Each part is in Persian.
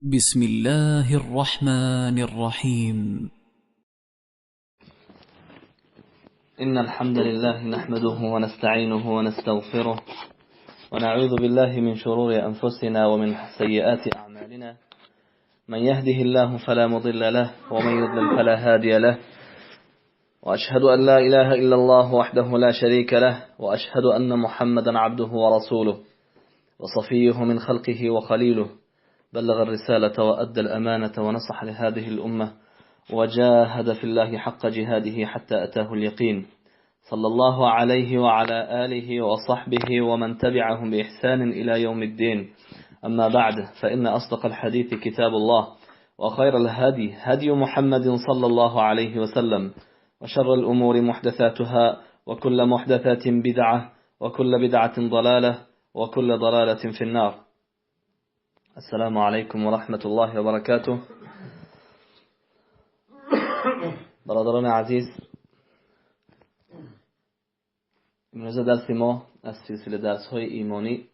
بسم الله الرحمن الرحيم. إن الحمد لله نحمده ونستعينه ونستغفره ونعوذ بالله من شرور أنفسنا ومن سيئات أعمالنا. من يهده الله فلا مضل له ومن يضلل فلا هادي له، وأشهد أن لا إله إلا الله وحده لا شريك له، وأشهد أن محمدا عبده ورسوله وصفيه من خلقه وخليله، بلغ الرسالة وأدى الأمانة ونصح لهذه الأمة وجاهد في الله حق جهاده حتى أتاه اليقين، صلى الله عليه وعلى آله وصحبه ومن تبعهم بإحسان إلى يوم الدين. أما بعد، فإن أصدق الحديث كتاب الله، وخير الهدي هدي محمد صلى الله عليه وسلم، وشر الأمور محدثاتها، وكل محدثات بدعة، وكل بدعة ضلالة، وكل ضلالة في النار. السلام عليكم ورحمة الله وبركاته. برادران عزیز، امروز درس ما از سلسله درس های ایمانی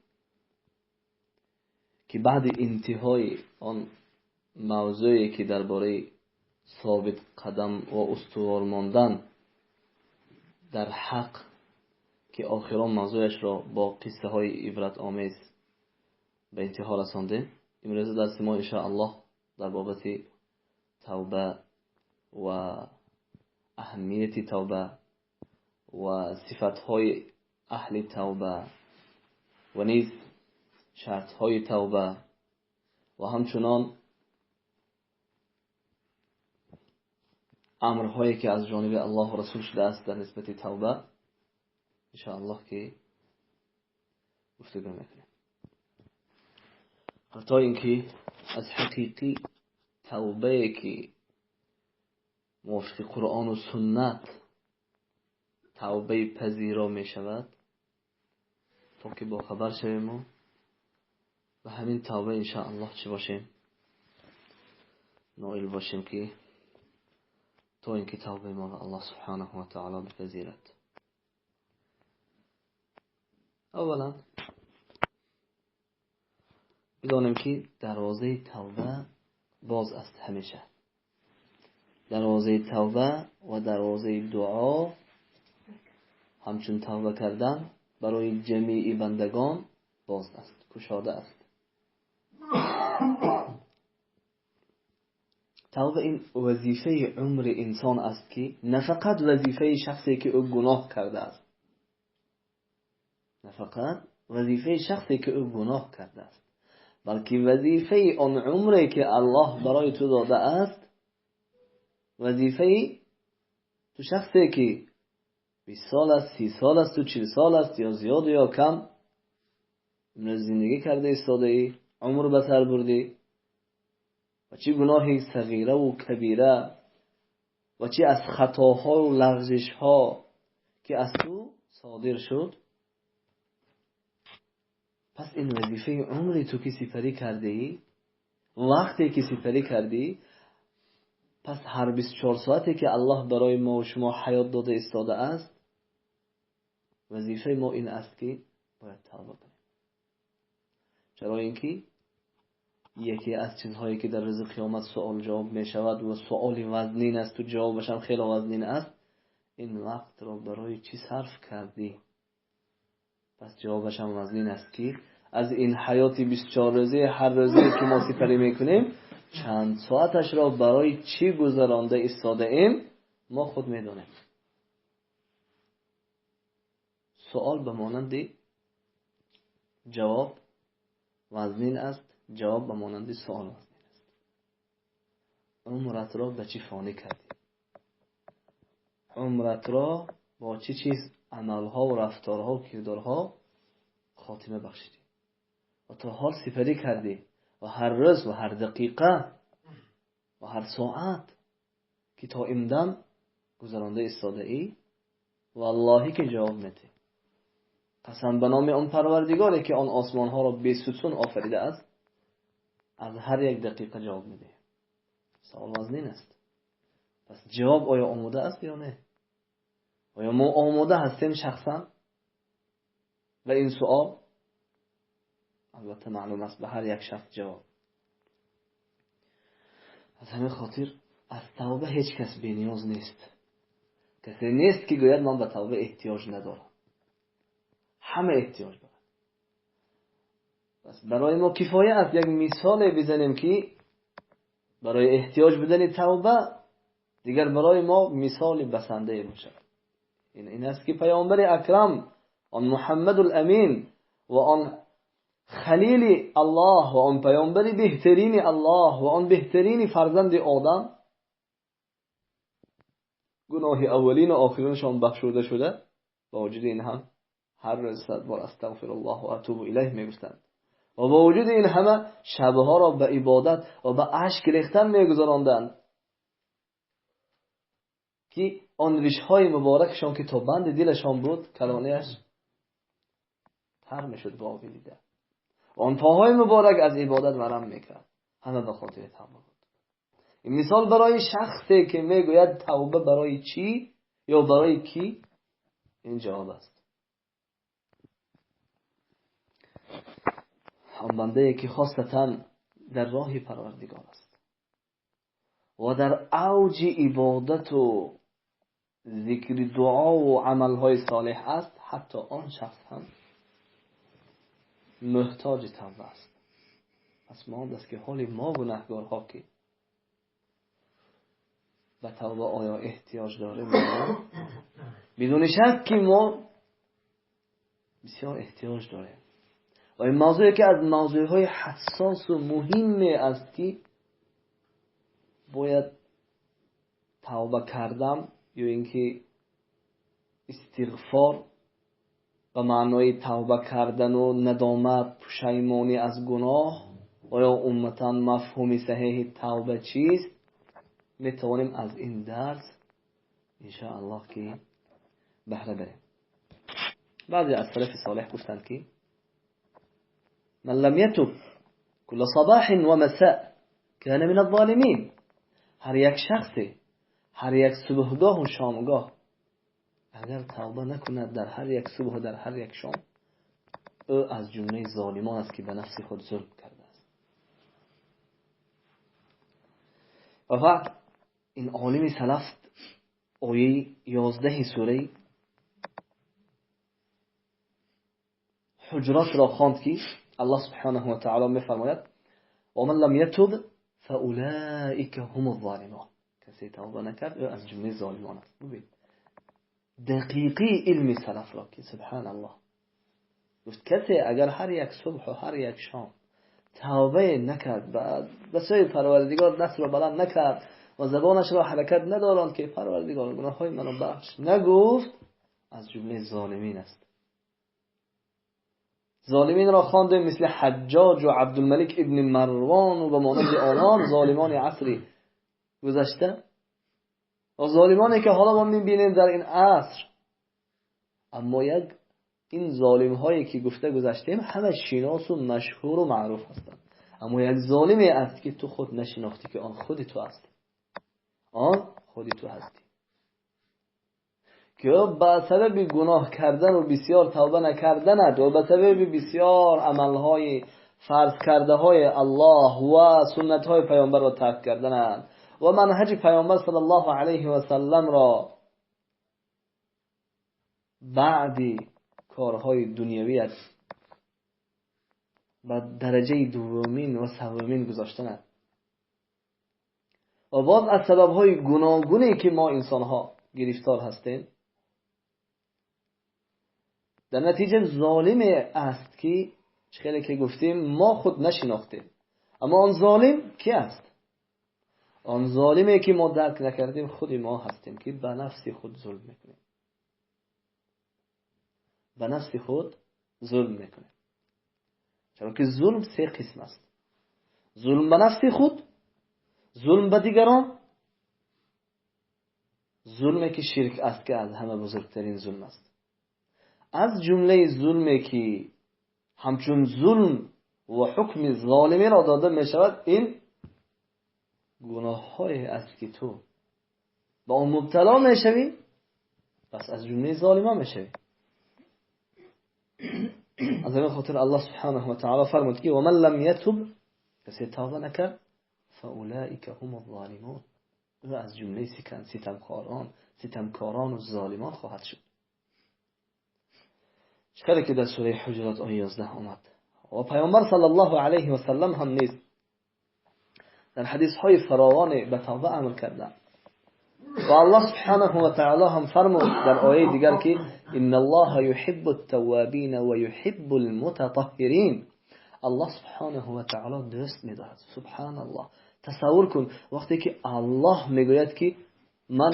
که بعد انتهای آن موضوعی که درباره ثابت قدم و استوار ماندن در حق که آخران موضوعش را با قصه های عبرت آمیز به انتها رسانده، امروز درس ما ان شاء الله در بابت توبه و اهمیت توبه و صفتهای اهل توبه و نیز شرطهای توبه و همچنان امرهایی که از جانب الله و رسول شده است در نسبت توبه ان شاء الله که گفتگو میکنیم. حتی اینکه از حقیقی توبه که موافق قرآن و سنت توبه پذیرا می شود تا که با خبر شویم و همین توبه ان شاء الله چه باشیم؟ نائل باشیم که تا اینکه توبه ما الله سبحانه و تعالی بپذیرد. اولا بدانیم که دروازه توبه باز است همیشه. دروازه توبه و دروازه دعا همچون توبه کردن برای جمیع بندگان باز است، گشاده است. توبه این وظیفه عمر انسان است که نه فقط وظیفه شخصی که او گناه کرده است، نه فقط وظیفه شخصی که او گناه کرده است، بلکه وظیفه آن عمری که الله برای تو داده است، وظیفه تو شخصی که 20 سال است، 30 سال است، 40 سال است، یا زیاد یا کم امروز زندگی کرده ایستاده ای، عمر به سر بردی و چه گناهی صغیره و کبیره و چه از خطاها و لغزشها که از تو صادر شد. پس این وظیفه عمری تو که سپری کرده ای، وقتی که سپری کردی، پس هر 24 ساعتی که الله برای ما و شما حیات داده ایستاده است، وظیفه ما این است که باید توبه کنیم. چرا اینکه یکی از چیزهایی که در روز قیامت سوال جواب می شود و سوالی وزنین است و جوابش هم خیلی وزنین است، این وقت را برای چی صرف کردی؟ پس جوابش هم وزنین است که از این حیات 24 روزه هر روزه که ما سپری میکنیم چند ساعتش را برای چی گذرانده ایستاده ایم ما خود میدونیم. سوال به مانند جواب وزنین است، جواب به مانند سوال وزنین است. عمرت را به چی فانی کردی؟ عمرت را با چه چیز عملها و رفتارها و کردارها خاتمه بخشیدی و تا حال سپری کردی و هر روز و هر دقیقه و هر ساعت که تا امدن گذرانده ایستاده ای؟ والله که جواب میدی. قسم به نام آن پروردگاری که آن آسمان ها را به ستون آفریده است، از هر یک دقیقه جواب میده. سوال وزنین است. پس جواب آیا آماده است یا نه؟ آیا ما آماده هستیم شخصا و این سوال؟ البته معلوم است به هر یک شخص جواب از همین خاطر از توبه هیچ کس بی‌نیاز نیست. کسی نیست که گوید من به توبه احتیاج ندارم. همه احتیاج دارن. بس برای ما کفایه است یک مثال بزنیم که برای احتیاج بدن توبه دیگر برای ما مثال بسنده باشه. این است که پیامبر اکرم آن محمد الامین و آن خلیل الله و آن پیامبر بهترین الله و آن بهترین فرزند آدم گناه اولین و آخرینشان بخشوده شده، با وجود این هم هر روز 100 بار استغفر الله و اتوب الیه میگفتند و با وجود این همه شبها را به عبادت و به اشک ریختن میگذراندند که آن ریش‌های مبارکشان که تا بند دلشان بود کلانه‌اش تر میشد با دیده. آن پاهای مبارک از عبادت ورم میکرد، همه به خاطر توبه بود. این مثال برای شخصی که میگوید توبه برای چی یا برای کی، این جواب است. آن بنده که خاصتا در راه پروردگار است و در اوج عبادت و ذکر دعا و عملهای صالح است، حتی آن شخص هم محتاج توبه است. پس ما دست که حال ما گناهکارها که به توبه آیا احتیاج داریم؟ بدون شک که ما بسیار احتیاج داریم و این موضوعی که از موضوعهای حساس و مهمی است که باید توبه کردم یا اینکه استغفار به معنای توبه کردن و ندامت پشیمانی از گناه آیا امتا مفهوم صحیح توبه چیست؟ میتوانیم از این درس انشاءالله که بهره بریم. بعضی از سلف صالح گفتند که من لم يتب كل صباح و مساء كان من الظالمین. هر یک شخصی هر یک صبحگاه و شامگاه اگر توبه نکند در هر یک صبح و در هر یک شام، او از جمله ظالمان است که به نفس خود ظلم کرده است. و بعد این عالم سلف آیه 11 سوره حجرات را خواند که الله سبحانه و تعالی میفرماید و من لم يتب فاولئک هم الظالمون. کسی توبه نکرد او از جمله ظالمان است. ببین دقیقی علم سلف را که سبحان الله گفت کسی اگر هر یک صبح و هر یک شام توبه نکرد به سوی پروردگار دست را بلند نکرد و زبانش را حرکت ندارند که پروردگار گناههای منو بخش نگفت، از جمله ظالمین است. ظالمین را خوانده مثل حجاج و عبدالملک ابن مروان و به مانند آنان ظالمان عصری گذشته و ظالمانی که حالا ما میبینیم در این عصر. اما یک این ظالم هایی که گفته گذاشتیم همه شناس و مشهور و معروف هستند، اما یک ظالمی است که تو خود نشناختی که آن خودی تو هستی، آن خودی تو هستی که به سبب گناه کردن و بسیار توبه نکردنت و به سبب بسیار عملهای فرض کرده های الله و سنت های پیامبر را ترک کردنت و منهج پیامبر صلی الله علیه و سلم را بعدی کارهای دنیویت و درجه دومین و سومین گذاشتن و باز از سببهای گوناگونی که ما انسانها گرفتار هستیم، در نتیجه ظالم است که خیلی که گفتیم ما خود نشناختیم. اما آن ظالم کی است؟ آن ظالمی که ما درک نکردیم خود ما هستیم که به نفس خود ظلم میکنیم. به نفس خود ظلم میکنیم. چون که ظلم 3 قسم است: ظلم به نفس خود، ظلم به دیگران، ظلمی که شرک است که از همه بزرگترین ظلم است. از جمله ظلمی که همچون ظلم و حکم ظالمی را داده می شود این گناه های است که تو با اون مبتلا می شوی، پس از جمله ظالمان می شوی. از این خاطر الله سبحانه و تعالی فرمود که و من لم یتب، کسی توبه نکرد، فاولئک هم الظالمون، او از جمله ستمکاران و ظالمان خواهد شد. چقدر که در سوره حجرات آیه 11 آمد. و پیامبر صلی الله علیه و سلم هم نیز در حدیث های فراوان به توبه عمل کردند. و الله سبحانه و تعالی هم فرمود در آیه دیگر که ان الله یحب التوابین و یحب المتطهرین. الله سبحانه و تعالی دوست می‌دارد. سبحان الله. تصور کن وقتی که الله میگوید که من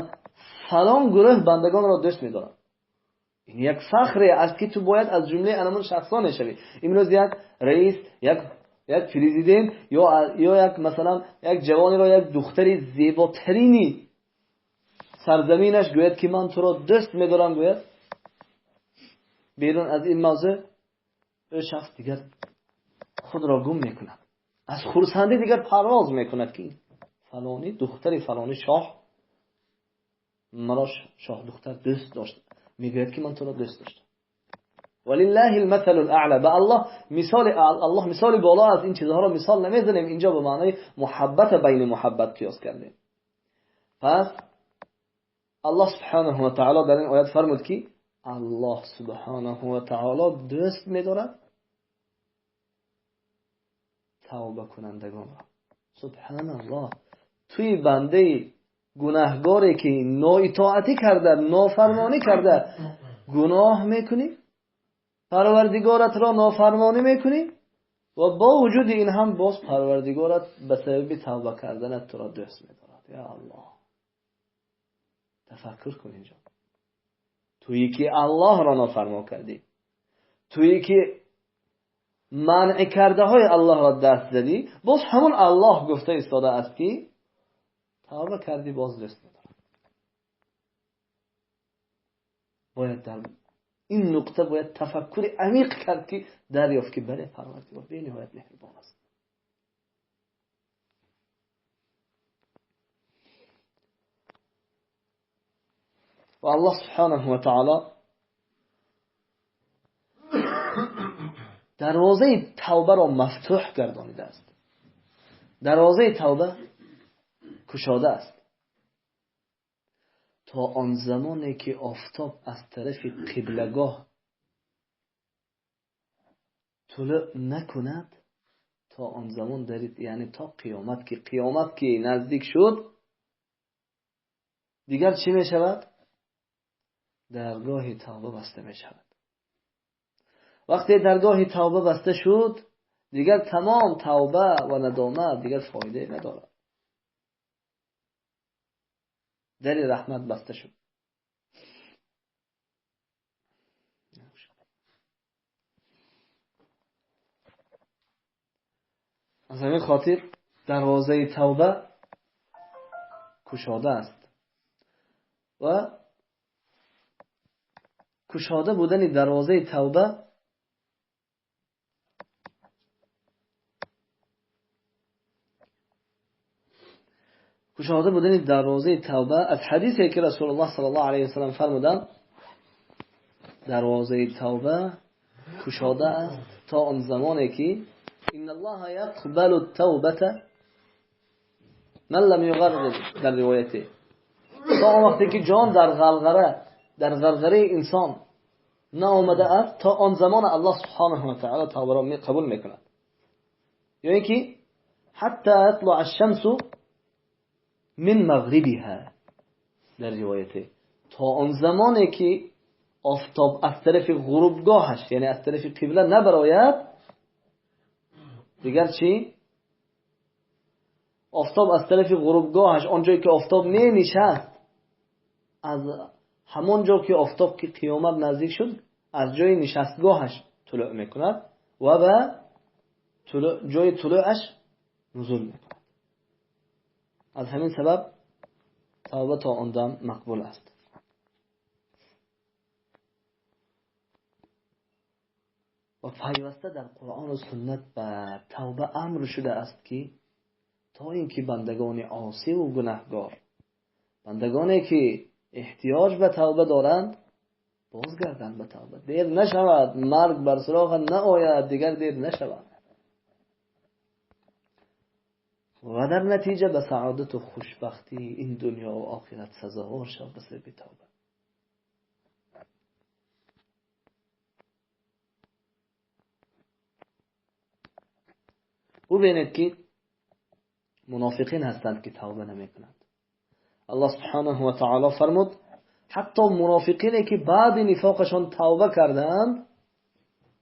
فلان گروه بندگان را دوست می‌دارم، این یک فخری است که تو باید از جمله انمون شخصان شوی. امروز یک رئیس، یک پرزیدنت یا یک مثلا یک جوانی را، یک دختری زیباترینی سرزمینش گوید که من تو را دوست می‌دارم، گوید بیرون از این موضوع او شخص دیگر خود را گم میکند، از خرسندی دیگر پرواز میکند که فلانی دختری فلانی شاه مرا شاه دختر دوست داشت، میگوید که من تو را دوست داشتم. ولله المثل الاعلى. به الله مثال بالا از این چیزها را مثال نمیزنیم، اینجا به معنای محبت بین محبت قیاس کردیم. پس الله سبحانه و تعالی در این آیت فرمود که الله سبحانه و تعالی دوست می‌دارد توبه کنندگان را. سبحان الله. توی بنده گناهگاری که نااطاعتی کرده، نافرمانی کرده، گناه میکنی، پروردگارت را نافرمانی میکنی و با وجود این هم باز پروردگارت به سبب توبه کردنت تو را دوست می‌دارد. یا الله، تفکر کن اینجا. تویی که الله را نافرمان کردی، تویی که منع کرده های الله را دست زدی، باز همون الله گفته ایستاده است که توبه کردی باز دوست ندارم. باید در این نقطه باید تفکر عمیق کرد که دریافت که بله پروردگار به نهایت مهربان است. و الله سبحانه و تعالی دروازه توبه را مفتوح گردانیده است. دروازه توبه گشاده است تا آن زمانی که آفتاب از طرف قبلگاه طلوع نکند، تا آن زمان دارید، یعنی تا قیامت که نزدیک شد، دیگر چی می شود؟ درگاه توبه بسته می شود. وقتی درگاه توبه بسته شد، دیگر تمام توبه و ندامت دیگر فایده ندارد. در رحمت بسته شد. از همین خاطر دروازه توبه گشاده است و گشاده بودن دروازه توبه از حدیثی که رسول الله صلی الله علیه و سلم فرمودند دروازه توبه گشاده است تا آن زمانی که ان الله يقبل التوبه من لم يغرغر، در روایتی تا وقتی که جان در غرغره انسان نه آمده است، تا آن زمان الله سبحانه و تعالی توبه را قبول میکند. یعنی که حتی اطلع الشمس من مغربها، در روایتی تا آن زمانی که آفتاب از طرف غروبگاهش، یعنی از طرف قبله نبراید، دیگر چی؟ آفتاب از طرف غروبگاهش، آنجایی که آفتاب می نشست، از همون جا که آفتاب که قیامت نزدیک شد، از جای نشستگاهش طلوع میکند و به جای طلوعش نزول میکند. از همین سبب توبه تا آن دم مقبول است. و پیوسته در قرآن و سنت به توبه امر شده است که تا اینکه بندگان عاصی و گناهگار، بندگانی که احتیاج به توبه دارند، بازگردند به توبه. دیر نشود، مرگ بر سراغ نآید، دیگر دیر نشود. و در نتیجه به سعادت و خوشبختی این دنیا و آخرت سزاوار شد به سبب توبه. او ببینید که منافقین هستند که توبه نمی کنند. الله سبحانه و تعالی فرمود حتی منافقینی که بعد نفاقشان توبه کردند،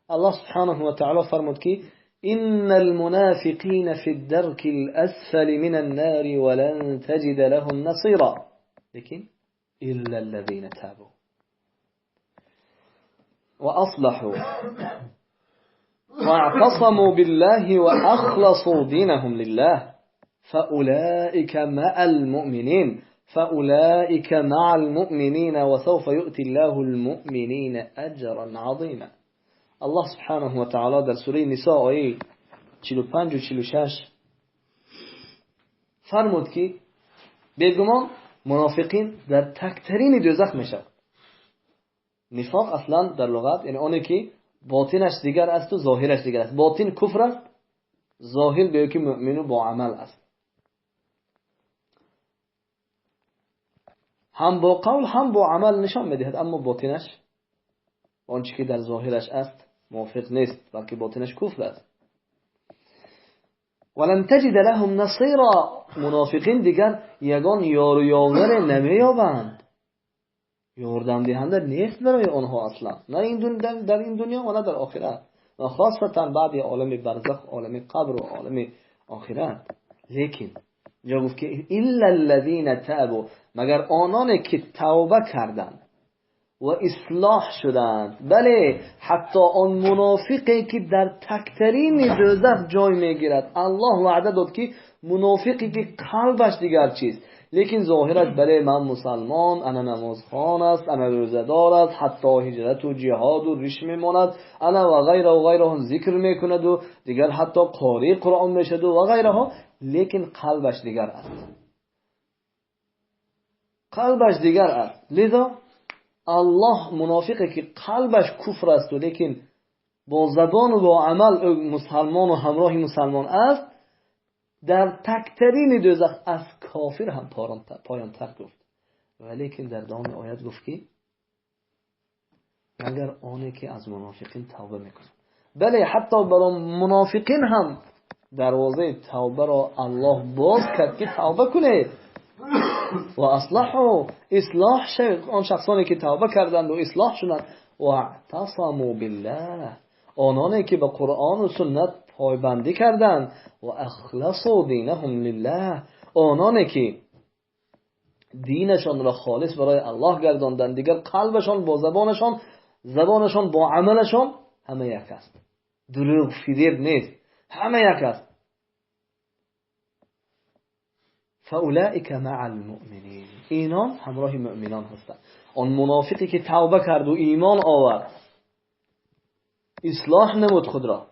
الله سبحانه و تعالی فرمود که إن المنافقين في الدرك الأسفل من النار ولن تجد لهم نصيرا لكن إلا الذين تابوا وأصلحوا واعتصموا بالله وأخلصوا دينهم لله فأولئك مع المؤمنين وسوف يؤتي الله المؤمنين أجرا عظيما. الله سبحانه و تعالی در سوره نساء آیه 45 و 46 فرمود که بیگمان منافقین در تکترین دوزخ میشد. نفاق اصلا در لغت یعنی آنی که باطنش دیگر است و ظاهرش دیگر است. باطن کفر است، ظاهر به که مؤمن با عمل است. هم با قول هم با عمل نشان میدهد، اما باطنش آنچه که در ظاهرش است موافق نیست، بلکه باطنش کفر است. ولن تجد لهم نصيرا، منافقین دیگر یگان یار و یاور نمیابند، یاردم دهنده نیست برای آنها اصلا، نه این در این دنیا و نه در آخرت، و خاصتا بعد عالم برزخ، عالم قبر و عالم آخرت. لیکن جا گفت که الا الذين تابوا، مگر آنانی که توبه کردند و اصلاح شدند. بله، حتی آن منافقی که در تکترین دوزخ جای میگیرد، الله وعده داد که منافقی که قلبش دیگر چیز، لیکن ظاهرش بله من مسلمان، انا نمازخوان است، انا روزدار است، حتی هجرت و جهاد و ریش میماند، انا و غیره و غیره ذکر میکند و دیگر حتی قاری قرآن میشد و غیره، لیکن قلبش دیگر است. قلبش دیگر است. لذا الله منافقی که قلبش کفر است و لیکن با زبان و با عمل مسلمان و همراه مسلمان است، در تکترین دوزخ از کافر هم پایان تر گفت. ولیکن در دام آیت گفت که مگر آنی که از منافقین توبه میکنه. بله، حتی برای منافقین هم دروازه توبه را الله باز کرد که توبه کنید و اصلاح شد. آن شخصانی که توبه کردند و اصلاح شدند و اعتصموا بالله، آنانی که به قرآن و سنت پایبندی کردند و اخلصوا دینهم لله، آنانی که دینشان را خالص برای الله گرداندند، دیگر قلبشان با زبانشان با عملشان همه یک است، دروغ فریب نیست، همه یک است. فاولئک مع المؤمنین، اینان همراه مؤمنان هستند. آن منافقی که توبه کرد و ایمان آورد، اصلاح نمود خود را،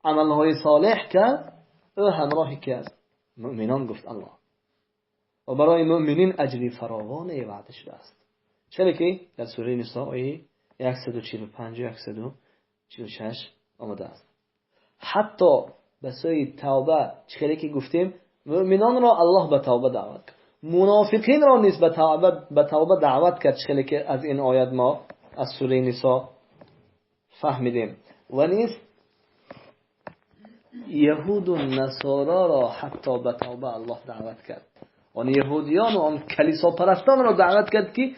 عملهای صالح کرد، او همراهی که است مؤمنان گفت الله، و برای مؤمنین اجری فراوان وعده شده است. چرا که در سوره نساء آیه 145 و 146 آمده است. حتی به سوی توبه چه که گفتیم مؤمنان را الله به توبه دعوت کرد، منافقین را نیز به توبه دعوت کرد، چه که از این آیات ما از سوره نساء فهمیدیم. و نیز یهود و نصارا را حتی به توبه الله دعوت کرد. آن یهودیان و آن کلیسا پرستان را دعوت کرد که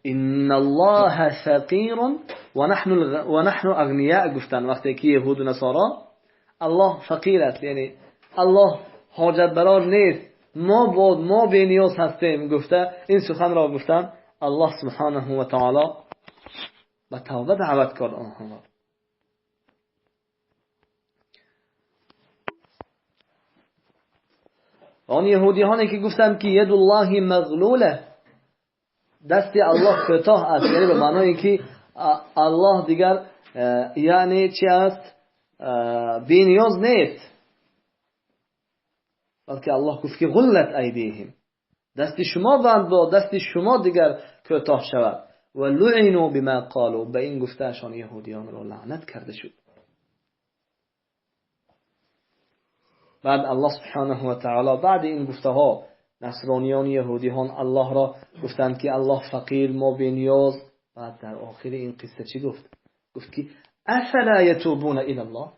ان الله فقیر و نحن اغنیاء گفتن. وقتی که یهود و نصارا الله فقیر است، یعنی الله حاجت برار نیست، ما بی نیاز هستیم گفته، این سخن را گفتن، الله سبحانه و تعالی به توبه دعوت کرد آنها را. آن یهودیانی که گفتند که ید الله مغلوله، دست الله کوتاه است، یعنی به معنای که الله دیگر یعنی چی است، بی نیاز نیست، بلکه الله گفت که غلت ایدیهم، دست شما بند با دست شما دیگر کوتاه شود. و لعنوا بما قالوا، به این گفتهشان یهودیان را لعنت کرده شد. بعد الله سبحانه و تعالی بعد این گفته ها نصرانیان یهودیان الله را گفتند که الله فقیر ما بی‌نیاز. بعد در آخر این قصه چی گفت؟ گفت که افلا یتوبون الی الله،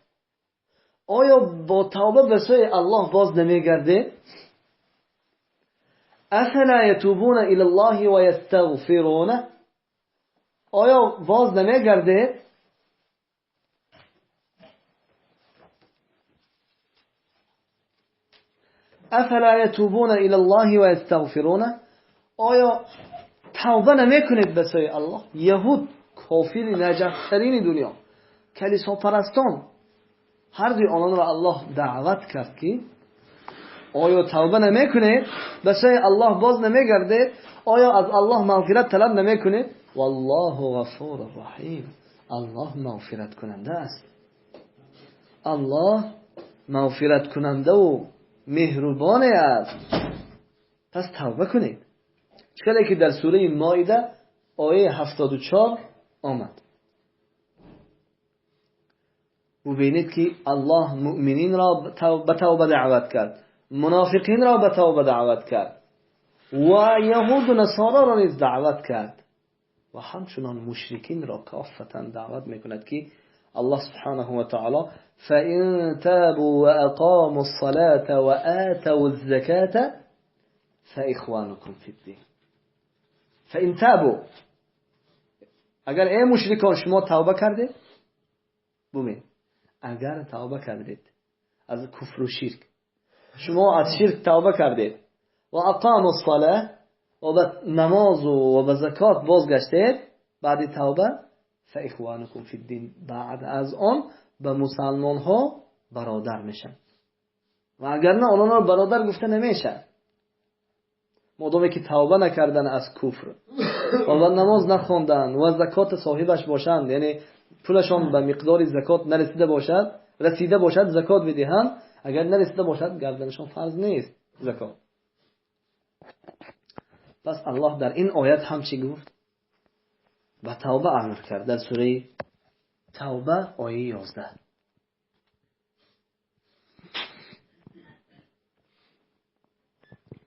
آیا با توبه به سوی الله باز نمیگرده؟ افلا یتوبون الی الله و یستغفرونه، آیا باز نمیگرده؟ افلا یتوبون الی الله و یستغفرونه، آیا توبه نمیکنید به سوی الله؟ یهود کافر نجسترین دنیا، کلیسا پرستان، هر دوی آنان را الله دعوت کرد که آیا توبه نمیکنید به سوی الله باز نمیگردید؟ آیا از الله مغفرت طلب نمیکنید؟ والله غفور رحیم، الله مغفرت کننده است، الله مغفرت کننده و مهربان است، پس توبه کنید. چقدر که در سوره مائده آیه 74 آمد. ببینید که الله مؤمنین را به توبه دعوت کرد، منافقین را به توبه دعوت کرد و یهود و نصارا را نیز دعوت کرد و همچنان مشرکین را کافتا دعوت میکند که الله سبحانه و تعالی فَإِن تَابُوا وَأَقَامُوا الصَّلَاةَ وَآتَوُا الزَّكَاةَ فَإِخْوَانُكُمْ فِي الدِّينِ. فَإِن تَابُوا، اگر ای مشرکان شما توبه کردید، ببین اگر توبه کردید از کفر و شرک، شما از شرک توبه کردید و اقاموا الصلاه و به نماز و به زکات بازگشتید بعد توبه، فاخوانکم فی الدین، بعد از آن به مسلمان ها برادر میشن. و اگر نه آنها را برادر گفته نمیشه، مادامی که توبه نکردن از کفر و نماز نخواندن و زکات صاحبش باشند، یعنی پولشان به مقدار زکات نرسیده باشد، رسیده باشد زکات بدهند، اگر نرسیده باشد گردنشان فرض نیست زکات. پس الله در این آیت هم چی گفت؟ به توبه امر کرد در سوره توبه آیه 11.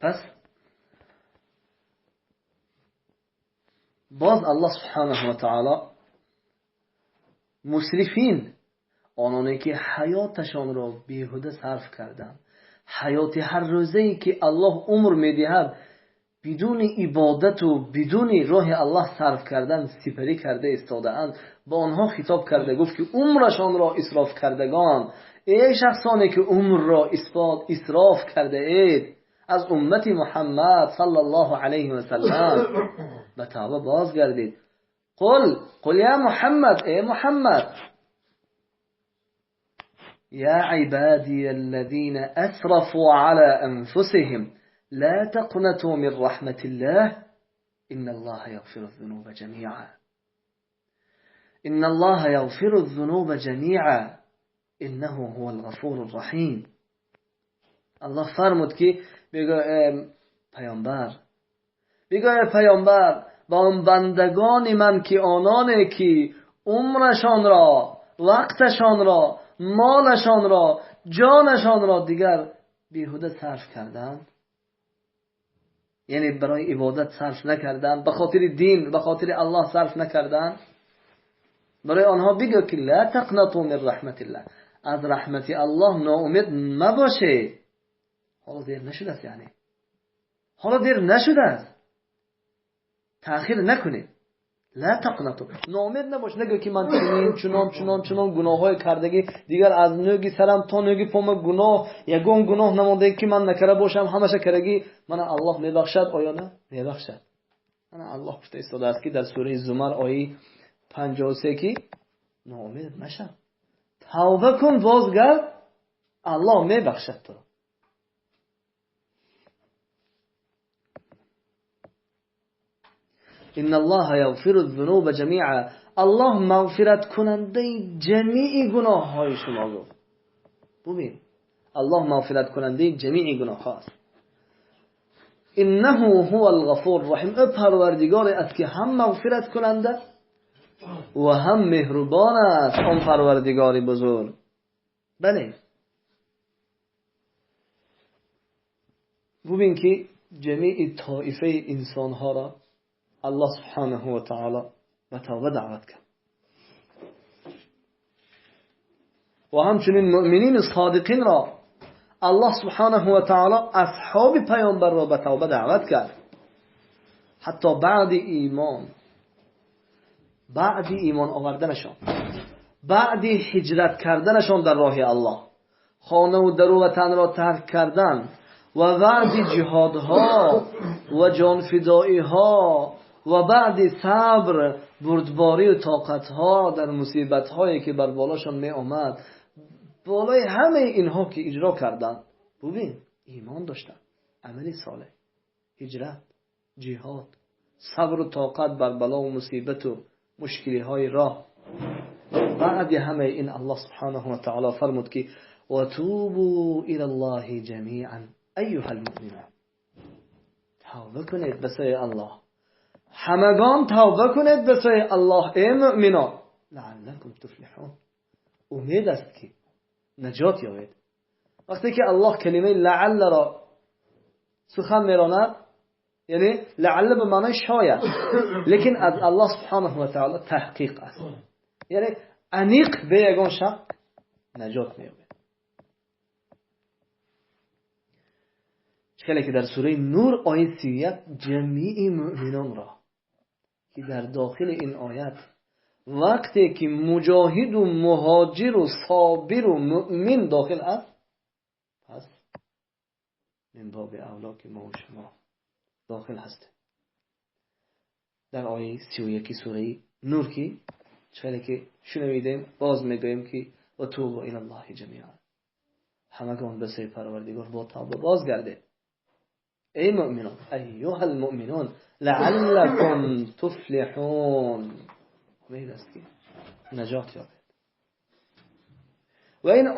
پس باز الله سبحانه و تعالی مسرفین، آنانی که حیاتشان را بیهوده صرف کردند، حیات هر روزه‌ای که الله عمر میدهد بدون عبادت و بدون راه الله صرف کردن سپری کرده استاده‌اند، با آنها خطاب کرده گفت که عمرشان را اسراف کردگان، ای شخصانی که عمر را اسراف کرده اید از امت محمد صلی الله علیه و سلم، به توبه بازگردید. قل یا محمد، ای محمد، یا عبادی الذین اسرفوا علی انفسهم لا تقنطوا من رحمة الله إن الله يغفر الذنوب جميعا، إن الله يغفر الذنوب جميعا إنه هو الغفور الرحيم. الله فرمود که بگو پیامبر با اون بندگان من که آنانی که عمرشان را، وقتشان را، مالشان را، جانشان را دیگر بیهوده صرف کردند، یعنی برای عبادت صرف نکردند، به خاطر دین، به خاطر الله صرف نکردند، برای آنها بگو که لا تقنطوا من رحمت الله، از رحمت الله ناامید مباشه. حالا دیر نشده است، یعنی حالا دیر نشده است، تأخیر نکنید. لا تقنطوا، ناامید نباش، نگو که من چنان گناههای کردگی دیگر از نوگی سرم تا نوگی پام گناه، یگون گناه نمانده که من نکرده باشم همشه کرگی من الله میبخشد. آیا نه؟ میبخشد. من الله گفته ایستاده است که در سوره زمر آیه 53 که ناامید نشو، توبه کن، بازگرد، الله میبخشد تو. ان الله یغفر الذنوب جمیعا، الله مغفرت کننده جمیع گناه های شما گفت. ببین الله مغفرت کننده جمیع گناه هاست. انه هو الغفور الرحیم، پروردگار است که هم مغفرت کننده و هم مهربان است، آن پروردگار بزرگ. بله ببین که جمیع طائفه انسان ها را الله سبحانه و تعالی به توبه دعوت کرد و همچنین مؤمنین صادقین را الله سبحانه و تعالی اصحاب پیامبر را به توبه دعوت کرد. حتی بعد ایمان آوردنشان، بعد هجرت کردنشان در راه الله، خانه و در و وطن را ترک کردن و بعد جهادها و جان فدایی ها و بعد صبر، بردباری و طاقتها در مصیبت هایی که بر بالاشان می آمد، بالای همه اینها که اجرا کردن، ببین ایمان داشتن، عمل صالح، هجرت، جهاد، صبر و طاقت بر بلا و مصیبت و مشکلی های راه. بعد همه این الله سبحانه و تعالی فرمود که و توبوا الی الله جمیعا ایها المؤمنون، توبه کنید به سوی الله، همگان توبه کنید به سوی الله ای مؤمنان، لعلکم تفلحون، امید است که نجات یابید. وقتی که الله کلمه لعل را سخن میراند، یعنی لعل به معنای شاید، لیکن از الله سبحانه و تعالی تحقیق است، یعنی انیق به یگان شک نجات مییابید. چقدر که در سوره نور آیه 31 جمیع مؤمنان را که در داخل این آیت وقتی که مجاهد و مهاجر و صابر و مؤمن داخل است، پس من باب اولا که ما و شما داخل هست. در آیه 31 سوره نور که چقدر که شنویدیم باز میگویم که و توبوا الی الله جمیعا، همگان به سوی پروردگار با توبه بازگردید. ای مؤمنان ایها المؤمنون لعلکم تفلحون، امید است که نجات یابید. و این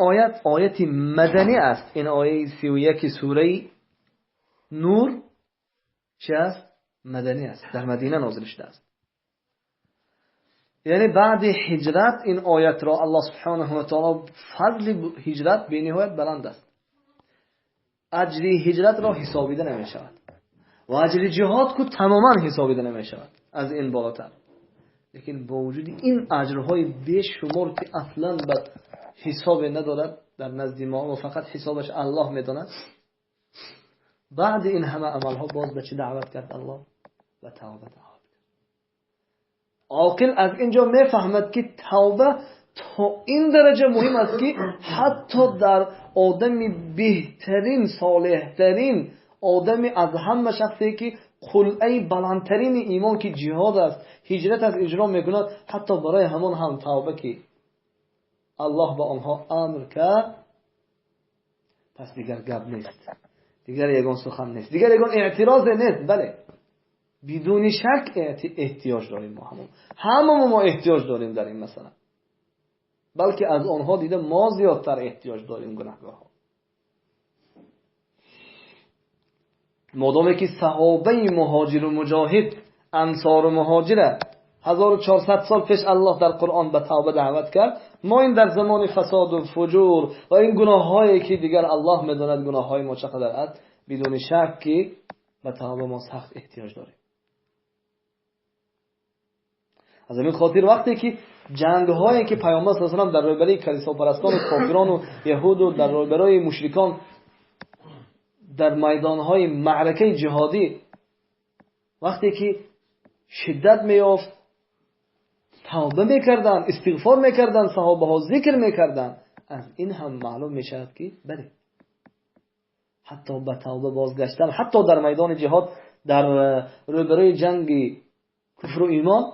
آیت مدنی است. این آیه 31 سوره نور چه است؟ مدنی است، در مدینه نازل شده است. یعنی بعد هجرت این آیت را الله سبحانه و تعالی، فضل هجرت به نهایت بلند است، اجر هجرت را حسابیده نمی شود و اجر جهاد کو تماما حسابیده نمی شود از این بالاتر. لیکن با وجود این اجرهای بیشمار که اصلا به حساب ندارد در نزد ما و فقط حسابش الله میداند، بعد این همه عملها باز به چه دعوت کرد الله؟ و توبه دعوت کرد. عاقل از اینجا میفهمد که توبه تا این درجه مهم است که حتی در آدم بهترین، صالحترین آدم از همه شخصی که خلعه بلندترین ایمان که جهاد است، هجرت از اجرا میکند، حتی برای همان هم توبه که الله به آنها امر کرد، پس دیگر گپ نیست، دیگر یگان سخن نیست، دیگر یگان اعتراض نیست. بله بدون شک احتیاج داریم، همه ما احتیاج داریم در این مسئله، بلکه از آنها دیده ما زیادتر احتیاج داریم گناهگارها. مادامی که صحابه مهاجر و مجاهد، انصار و مهاجره 1400 سال پیش الله در قرآن به توبه دعوت کرد، ما این در زمان فساد و فجور و این گناهایی که دیگر الله میداند گناههای ما چقدر است، بدون شک که به توبه ما سخت احتیاج داریم. از همین خاطر وقتی که جنگ هایی که پیامبر صلی الله علیه و آله در روبروی کلیسا پرستان و کافران و یهود و در روبروی مشرکان در میدان های معرکه جهادی وقتی که شدت میافت، توبه میکردن، استغفار میکردن، صحابه ها ذکر میکردن، از این هم معلوم میشد که بله حتی به توبه بازگشتن، حتی در میدان جهاد، در روبروی جنگ کفر و ایمان،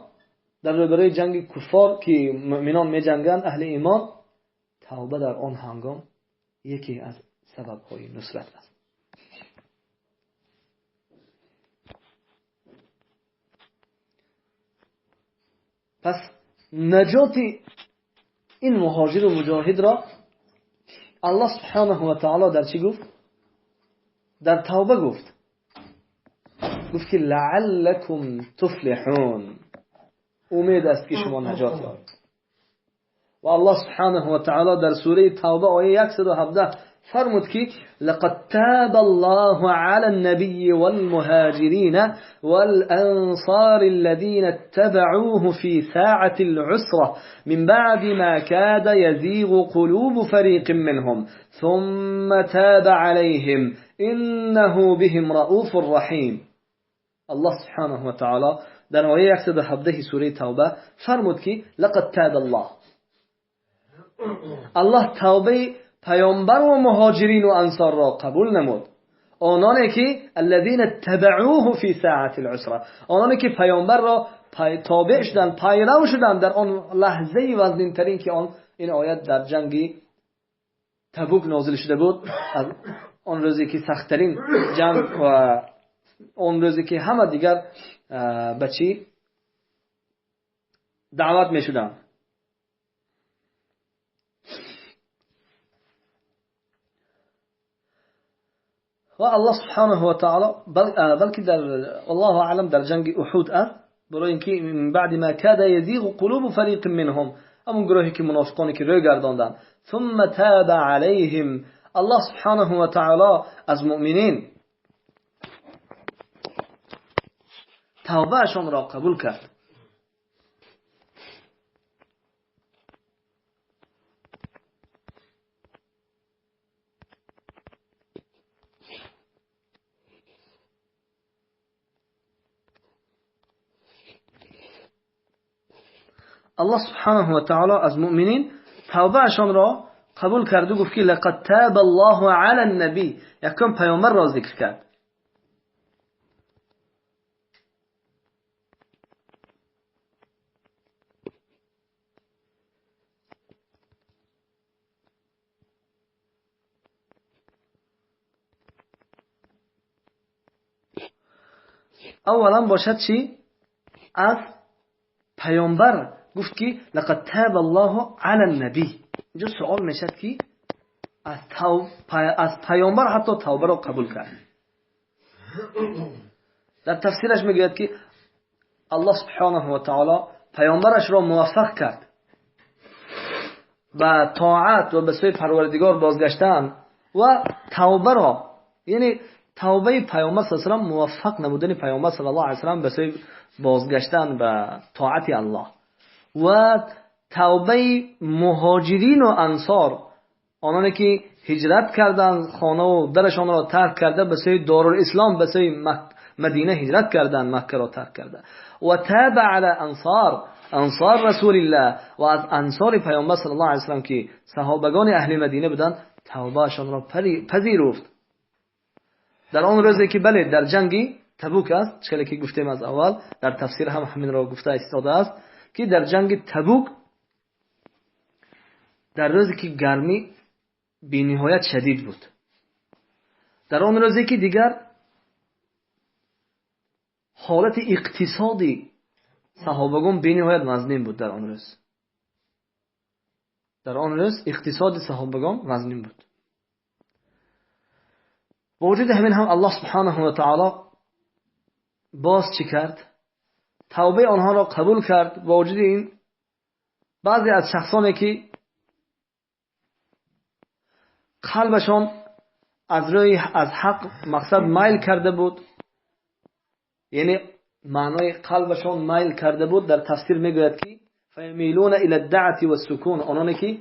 در روبروی جنگ کفار که مؤمنان می جنگند، اهل ایمان، توبه در آن هنگام یکی از سبب های نصرت است. پس نجات این مهاجر و مجاهد را الله سبحانه و تعالی در چی گفت؟ در توبه گفت که لعلکم تفلحون، امید است که شما نجات یابید. و الله سبحانه و تعالی در سوره توبه آیه 117 فرمود که لقد تاب الله على النبي والمهاجرين والأنصار الذين اتبعوه في ساعة العسرة من بعد ما كاد يزيغ قلوب فريق منهم ثم تاب عليهم إنه بهم رؤوف رحيم. الله سبحانه وتعالى در آیه 117 سوره توبه فرمود که لقد تاب الله توبه پیامبر و مهاجرین و انصار را قبول نمود. آنانی که الذين اتبعوه في ساعة العسرة، آنانی که پیامبر را تابع شدند، پیرو شدند در آن لحظه وزنین ترین که این آیت در جنگ تبوک نازل شده بود، از آن روزی که سخت‌ترین جنگ و آن روزی که همه دیگر به چی دعوت می‌شدند. و الله سبحانه و تعالی بلکه در الله اعلم در جنگ احد است، برای اینکه من بعد ما کاد یزیغ قلوب فریق منهم، همون گروهی که منافقانی که روی گرداندند، ثم تاب علیهم، الله سبحانه و تعالی از مؤمنین توبهشان را قبول کرد. الله سبحانه و تعالی از مؤمنین توبهشان را قبول کرد و گفت که لقد تاب الله علی النبی، یکم پیامبر را ذکر کرد. اولا باشد چی؟ از پیامبر گفت که لقد تاب الله علی النبی. اینجا سوال میشد که از پیامبر حتی توبه را قبول کرد. در تفسیرش میگوید که الله سبحانه و تعالی پیامبرش را موفق کرد به طاعت و به سوی پروردگار بازگشتن و توبه را، یعنی توبه پیامبر صلی الله علیه و موفق نمودن پیامبر صلی الله علیه و سلم به سوی بازگشتن به طاعت الله، و توبه مهاجرین و انصار، آنانی که هجرت کردند، خانه و درشان را ترک کرده به سوی دارالاسلام، به سوی مدینه هجرت کردند، مکه را ترک کرده. و تاب علی انصار رسول الله، و از انصار پیامبر صلی الله علیه و سلم که صحابگان اهل مدینه بودند توبهشان را پذیرفت. در آن روزی که بله در جنگی تبوک است، چه که گفتیم از اول در تفسیر هم همین را گفته ایستاده است که در جنگ تبوک در روزی که گرمی بی‌نهایت شدید بود، در آن روزی که دیگر حالت اقتصادی صحابگان بی‌نهایت مزمین بود، در آن روز اقتصاد صحابگان مزمین بود. با وجود همین هم الله سبحانه و تعالی باز چی کرد؟ توبه آنها را قبول کرد. با وجود این بعضی از شخصانی که قلبشان از حق مقصد میل کرده بود، یعنی معنای قلبشان میل کرده بود، در تفسیر میگوید که فیمیلون الی الدعوة والسکون، آنانی که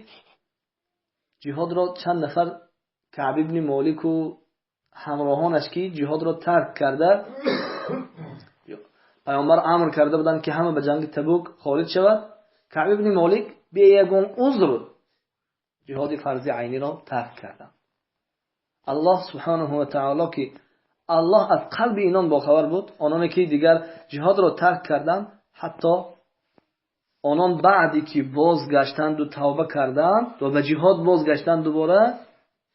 جهاد را چند نفر کعب ابن مالک و همراهانش که جهاد را ترک کرده، پیامبر امر کرده بودند که همه به جنگ تبوک خارج شود. کعب ابن مالک به یگان عذر جهاد فرض عینی را ترک کرده. الله سبحانه و تعالی که الله از قلب اینان باخبر بود، آنانی که دیگر جهاد را ترک کردند، حتی آنان بعدی که بازگشتند و توبه کردند و به جهاد بازگشتند، دوباره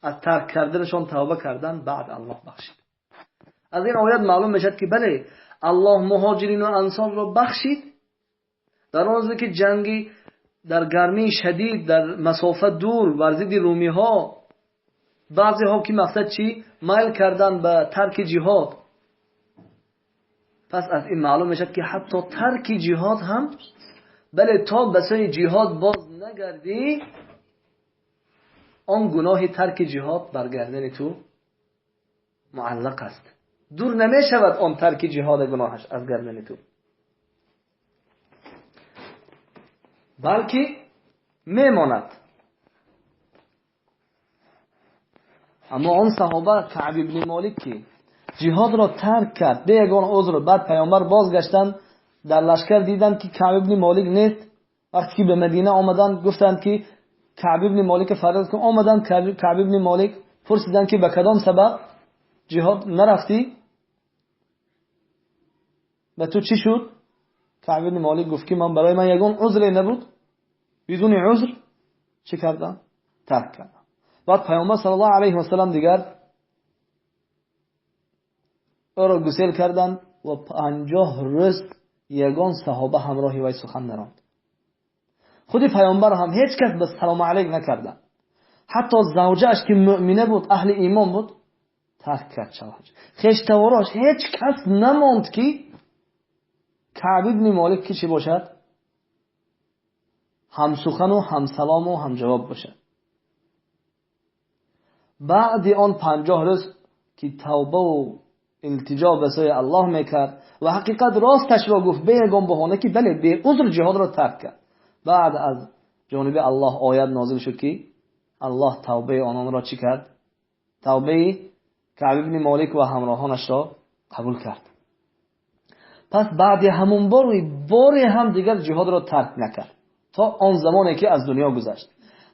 از ترک کردنشان توبه کردند، بعد الله بخشید. از این آیات معلوم میشد که بله الله مهاجرین و انصار را بخشید در آن روزی که جنگی در گرمی شدید در مسافت دور بر ضد رومی ها، بعضی ها که مقصد چی میل کردن به ترک جهاد. پس از این معلوم میشد که حتی ترک جهاد هم بله تا به سوی جهاد باز نگردی آن گناه ترک جهاد بر گردن تو معلق است. دور نمی شود آن ترک جهاد گناهش از گردن تو، بلکه میماند. اما آن صحابه کعب ابن مالک که جهاد را ترک کرد به یگان عذر، بعد پیامبر بازگشتن در لشکر دیدن که کعب ابن مالک نیست. وقتی که به مدینه آمدن گفتند که کعب ابن مالک فرار کن. آمدن کعب ابن مالک پرسیدن که به کدام سبب جهاد نرفتی؟ به تو چی شد؟ کعب ابن مالک گفت که من برای من یگان عذر نبود، بدون عذر چه کردم؟ ترک کردم. بعد پیامبر صلی الله علیه و سلم دیگر او را گسیل کردند و 50 روز یگان صحابه همراهی وی سخن نراند. خود پیامبر هم هیچ کس به سلام علیک نکردند. حتی زوجه‌اش که مؤمنه بود، اهل ایمان بود، ترک کرد شوهرش. خیشتواراش هیچ کس نماند که کعب ابن مالک که چی باشد؟ هم سخن و هم سلام و هم جواب باشد. بعد آن 50 روز که توبه و التجا به سوی الله میکرد و حقیقت راستش را گفت به یگان بهانه که بله به عذر جهاد را ترک کرد، بعد از جانب الله آیت نازل شد که الله توبه آنان را چی کرد؟ توبه کعب ابن مالک و همراهانش را قبول کرد. پس بعد همون باری هم دیگر جهاد را ترک نکرد تا آن زمانی که از دنیا گذشت.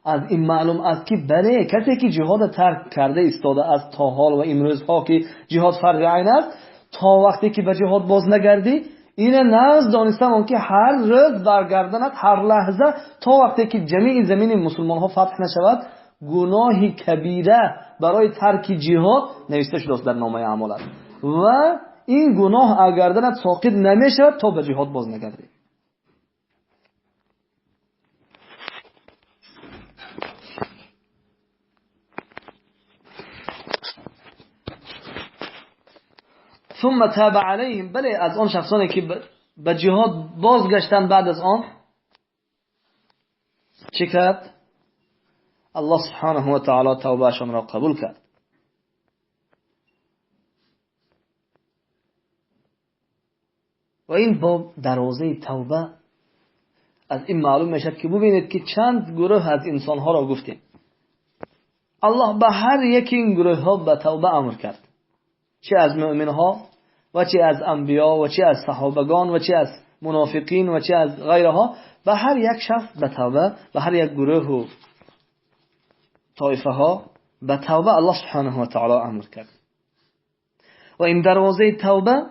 از این معلوم است که برای کسی که جهاد ترک کرده ایستاده از تا حال و امروز ها که جهاد فرض عین است، تا وقتی که به جهاد باز نگردی، این ناز دانستم که هر روز برگردند، هر لحظه تا وقتی که جمیع زمین مسلمان ها فتح نشود، گناهی کبیره برای ترک جهاد نوشته شده است در نامه اعمال و این گناه اگر گردنت ساقط نمیشود تا به جهاد باز نگردی. ثم تاب علیهم، بله از آن شخصانی که به جهاد بازگشتن بعد از آن چه کرد؟ الله سبحانه و تعالی توبهشان را قبول کرد. و این باب دروازه توبه از این معلوم میشد که ببینید که چند گروه از انسان ها را گفتیم. الله به هر یکی این گروه ها به توبه امر کرد، چه از مؤمن ها و چه از انبیا و چه از صحابگان و چه از منافقین و چه از غیرها. به هر یک شخص به توبه، به هر یک گروه و طایفه ها به توبه الله سبحانه و تعالی امر کرد. و این دروازه توبه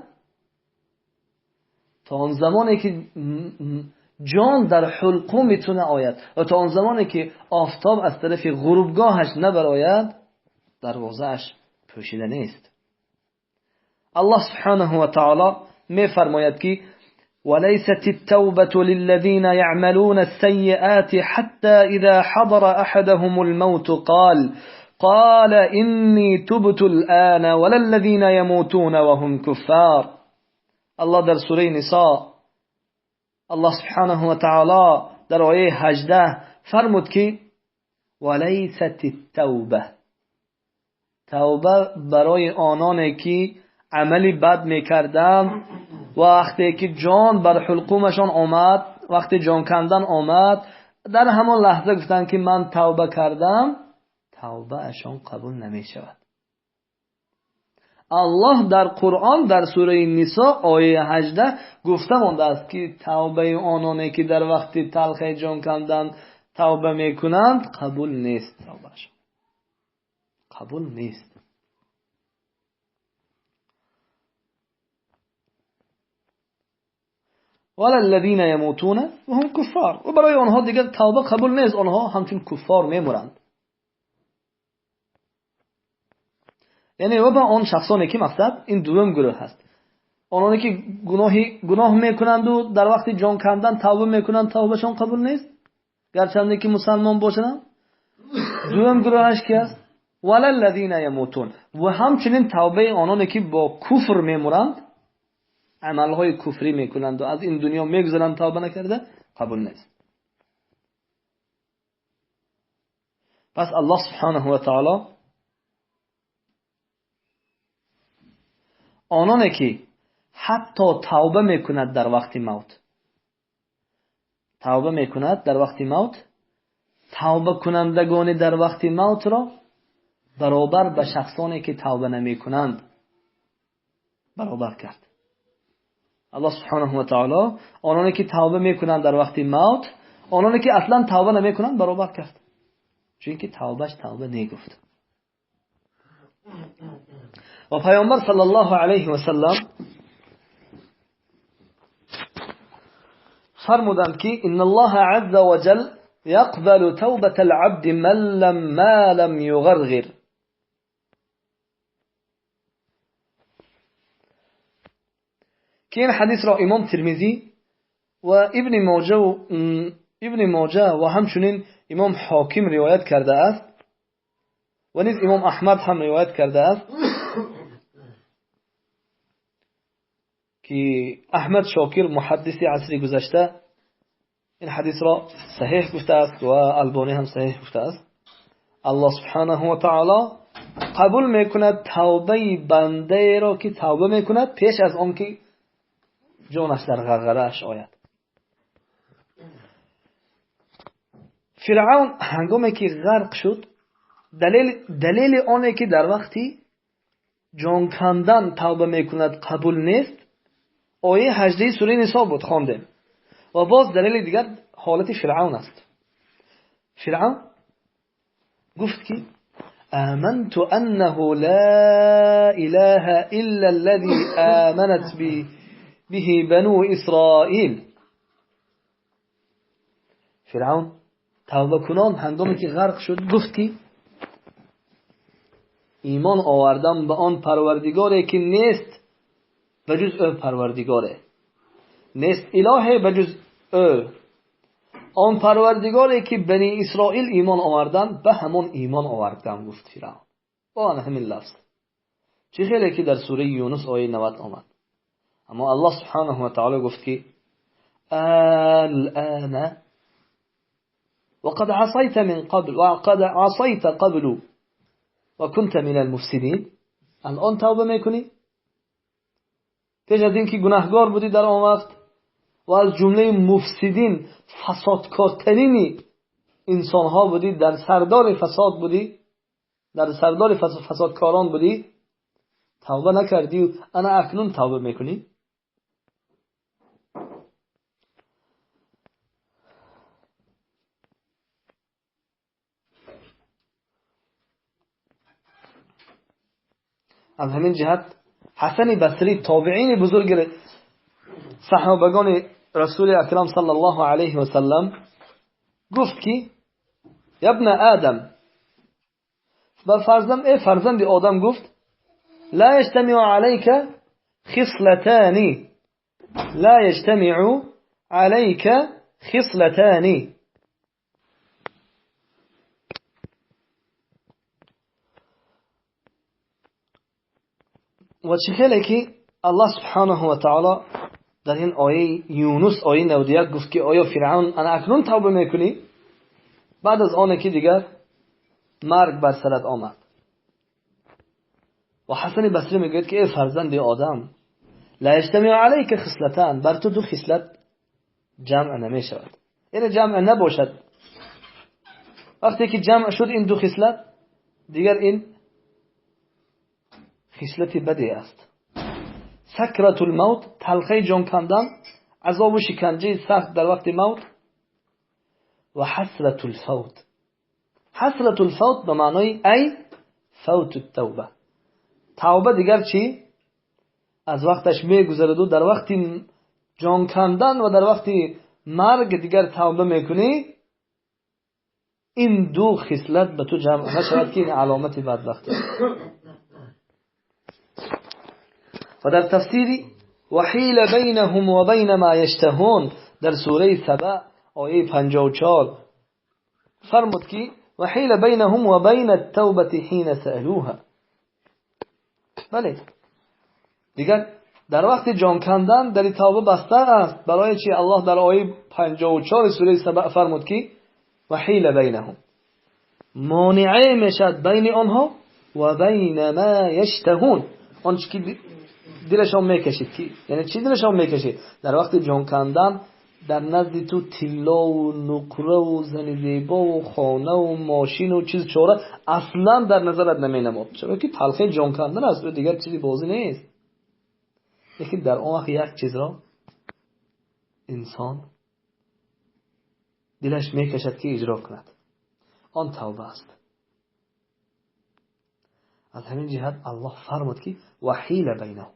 تا آن زمانی که جان در حلقو میتونه آید و تا آن زمانی که آفتاب از طرف غروبگاهش نبراید، دروازه اش پوشیده نیست. الله سبحانه و تعالی میفرماید که وليست التوبة للذين يعملون السيئات حتى إذا حضر أحدهم الموت قال إني تبت الآن ولا الذين يموتون وهم كفار. الله در سوره نساء الله سبحانه و تعالی در آیه 18 فرمود که وليست التوبة، توبه برای آنانی که عملی بد میکردند و وقتی که جان بر حلقومشان آمد، وقتی جان کندن آمد، در همان لحظه گفتند که من توبه کردم، توبه اشان قبول نمی شود. الله در قرآن در سوره نساء آیه 18 گفته مانده است که توبه آنانی که در وقت تلخ جان کندن توبه میکنند قبول نیست، توبه اشان قبول نیست. ولا الذين يموتون وهم كفار، و برای آنها دیگر توبه قبول نیست، آنها همچون کفار میمرند. یعنی و با آن شخصانی که مقصد این دوم گروه هست، آنانی که گناه میکنند و در وقت جان کندن توبه میکنند، توبهشون قبول نیست گرچه که مسلمان باشند. دوم گروهش کی است؟ ولا الذين يموتون، و همچنین توبه آنانی که با کفر میمرند، عملهای کفری میکنند و از این دنیا میگذرند توبه نکرده، قبول نیست. پس الله سبحانه و تعالی آنانی که حتی توبه میکند در وقت موت، توبه میکند در وقت موت، توبه کنندگان در وقت موت را برابر به شخصانی که توبه نمیکنند برابر کرد. الله سبحانه و تعالی آنانی که توبه میکنند در وقت موت، آنانی که اصلا توبه نمیکنند برابر کرد، چون که توبهش توبه نگفت. و پیامبر صلی الله علیه و سلم فرمودند که ان الله عز وجل يقبل توبة العبد ما لم يغرغر. که این حدیث را امام ترمذی و ابن ماجه و همچنین امام حاکم روایت کرده است و نیز امام احمد هم روایت کرده است که احمد شاکر محدث عصر گذشته این حدیث را صحیح گفته است و البانی هم صحیح گفته است. الله سبحانه و تعالی قبول میکند توبه بنده را که توبه میکند پیش از آن که جانش در غرغره‌اش آید. فرعون هنگامی که غرق شد، دلیل آنه که در وقتی جان کندن توبه میکند قبول نیست، آیه 18 سوره نساء بود خواندیم. و باز دلیل دیگر حالت فرعون است. فرعون گفت که آمنت انه لا اله الا الذي آمنت به بنو اسرائیل. فرعون توبه کنان هنگامی که غرق شد گفت که ایمان آوردم به آن پروردگاری که نیست بجز او پروردگاره، نیست اله بجز او، آن پروردگاری که بنی اسرائیل ایمان آوردن به همون ایمان آوردم. گفت فرعون با همین لفظ، چه خیلی که در سوره یونس آیه 90 آمد. اما الله سبحانه و تعالی گفت که الان وقد عصيت من قبل وقد عصيت قبل وكنت من المفسدين. الان توبه میکنی؟ پیش از این که گناهگار بودی در آن وقت و از جمله مفسدین فسادکارترین انسان ها بودی، در سردار فساد بودی، در سردار فسادکاران بودی، توبه نکردی و انا اکنون توبه میکنی؟ از همین جهت حسن بصری تابعین بزرگ صحابگان رسول اکرم صلی الله علیه و سلم گفت که یا ابن آدم، ای فرزند آدم، گفت لا يجتمع عليك خصلتان، لا يجتمع عليك خصلتان. و چه خیلی که الله سبحانه و تعالی در این آیه یونس آیه 91 گفت که آیا فرعون انا اکنون توبه میکنی؟ بعد از آنه که دیگر مرگ بر سرت آمد. و حسن بصری میگوید که ای فرزند آدم لا یجتمع علیک خصلتان، بر تو دو خصلت جمع نمی شود، یعنی جمع نباشد. وقتی که جمع شد این دو خصلت، دیگر این خصلت بدی است. سکرت الموت، تلخی جان کندن، عذاب و شکنجه سخت در وقت موت. و حسرت الفوت، حسرت الفوت به معنای ای فوت التوبه، توبه دیگر چی؟ از وقتش میگذرد و در وقت جان کندن و در وقت مرگ دیگر توبه میکنی، این دو خصلت به تو جمع نشود که این علامت بدبختی. و در تفسیری وحیل بینهم و بین ما یشتهون در سوره سبع آیه 54 فرمود که وحیل بینهم و بین التوبه حین سألوها. بله دیگر در وقت جان کندن در توبه بسته است. برای چی؟ الله در آیه 54 سوره سبع فرمود که وحیل بینهم، مانعه میشد بین آنها و بین ما یشتهون، آنچه که دلشان میکشید. یعنی چی دلشان میکشید؟ در وقت جان کندن در نزد تو طلا و نقره و زن زیبا و خانه و ماشین و چیز چوره اصلا در نظرت نمینماد، چرا که تلخی جان کندن است و دیگر چیزی بازی نیست. لیکن در آن وقت یک چیز را انسان دلش میکشد که اجرا کند، آن توبه است. از همین جهت الله فرمود که وحیل بینه،